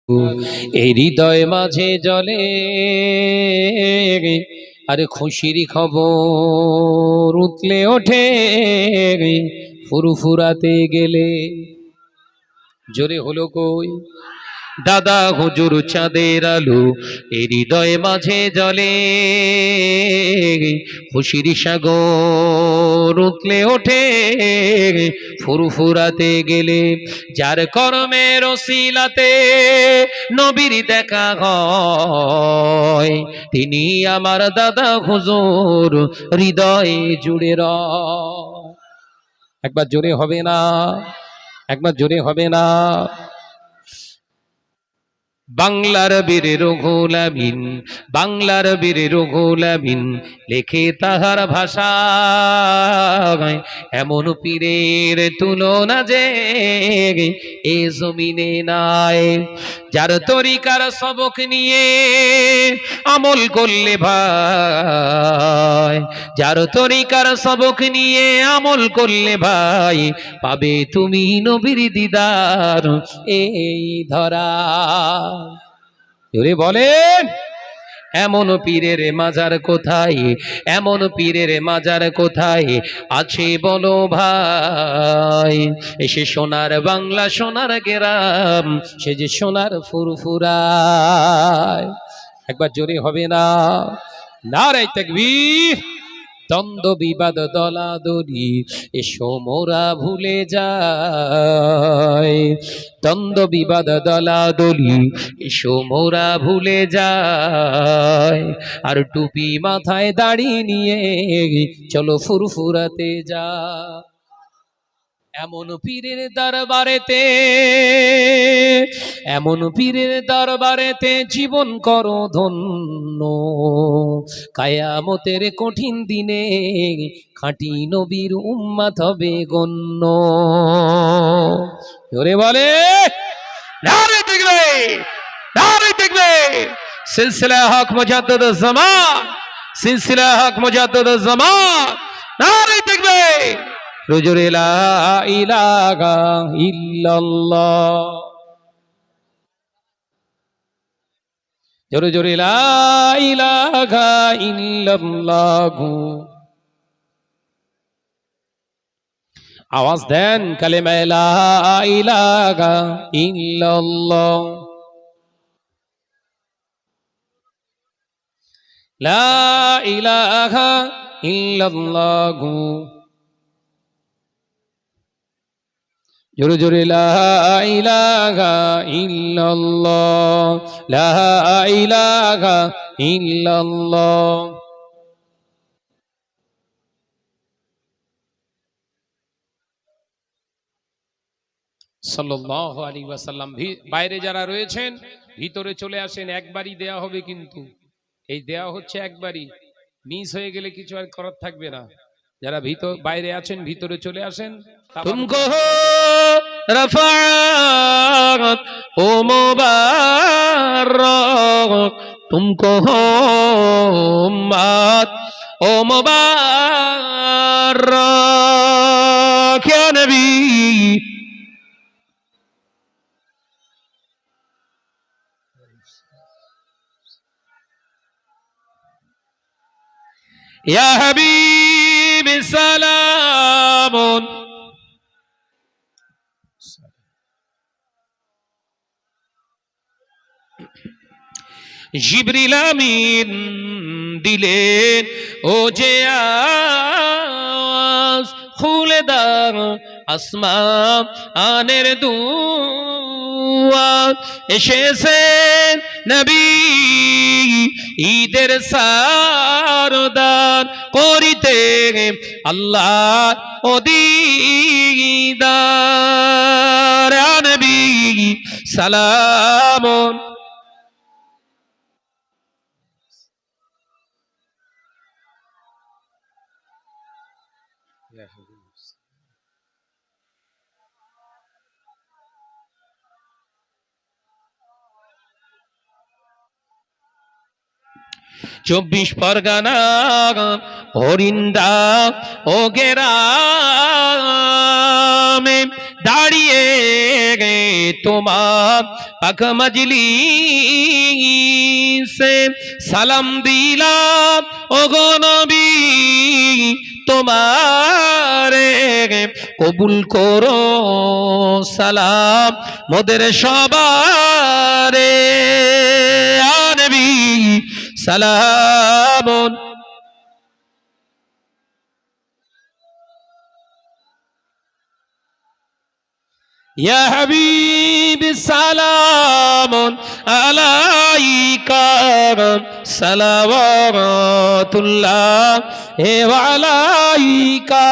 এই হৃদয় মাঝে জলে আরে খুশির খবর উতলে ওঠে ফুরফুরাতে গেলে। জোরে হলো কই দাদা হুজুর চাঁদের আলো এই হৃদয় মাঝে জলে খুশির সাগর উতলে ওঠে ফুরফুরাতে গেলে। যার কর্মের ওসিলাতে নবীর দেখা হয় তিনি আমার দাদা হুজুর হৃদয়ে জুড়ে রয়। একবার জোরে হবে না, একবার জোরে হবে না। বাংলার বীর রুহুল আমিন, বাংলার বীর রুহুল আমিন লেখে তাহার ভাষা। এমন পীরের তুলনা যে এ জমিনে নাই। যার তরিকার সবক নিয়ে আমল করলে ভাই, যার তরিকার সবক নিয়ে আমল করলে ভাই পাবে তুমি নবীর দিদার এই ধরা। জোরে বলেন এমন পীরের মাজার কোথায়, এমন পীরের মাজার কোথায় আছে বলো ভাই। এসে সোনার বাংলা সোনার গ্রাম সে যে সোনার ফুরফুরায়। একবার জোরে হবে না, নারে তাকবীর। দ্বন্দ্ব বিবাদ দলাদলি এসো মোরা ভুলে যাই, দ্বন্দ্ব বিবাদ দলাদলি এসো মোরা ভুলে যাই। আর টুপি মাথায় দাড়ি নিয়ে চলো ফুরফুরাতে যা। এমন পীরের দরবারেতে, এমন পীরের দরবারেতে জীবন করো ধন্য। কায়ামতের কঠিন দিনে খাঁটি নবীর উম্মত হবে গণ্য। জোরে বলে নারে তাকবীর, নারে তাকবীর। সিলসিলা হক মুজাদ্দিদুজ জামান, সিলসিলা হক মুজাদ্দিদুজ জামান, নারে তাকবীর। জোরে লা ইলাহা ইল্লাল্লাহ, জোরে জোরে লা ইলাহা ইল্লাল্লাহ। আওয়াজ দেন কালেমা লা ইলাহা ইল্লাল্লাহ, লা ইলাহা ইল্লাল্লাহ। জোরে জোরে লা ইলাহা ইল্লাল্লাহ, লা ইলাহা ইল্লাল্লাহ। সাল্লাল্লাহু আলাইহি ওয়াসাল্লাম। বাইরে যারা রয়েছেন ভিতরে চলে আসেন, একবারই দেয়া হবে কিন্তু এই দেয়া হচ্ছে একবারই, মিস হয়ে গেলে কিছু আর করার থাকবে না। যারা বাইরে আছেন ভিতরে চলে আসেন। তুমকো রফাত ও মুবারক, তুমকো উম্মত ও মুবারক ইয়া নবী। ইয়া হাবিবি সালামুন। জিবরিল আমিন দিলেন ও যে আজ খুলে দাও আসমান আনের দুয়ার। এসেছেন নবী ঈদের সারদার করিতে আল্লাহ ও দিদার। নবী সালামুন। চব্বিশ পরগনা হরিন্দা ও গেরামে দাঁড়িয়ে তোমার পাক মজলিসে সালাম দিলাম ওগো নবী তোমারে কবুল করো সালাম মোদের সবারে ইয়া নবী সালামুন ইয়া হাবিবি সালামুন আলাইকা সালাওয়াতুল্লাহ ওয়া আলাইকা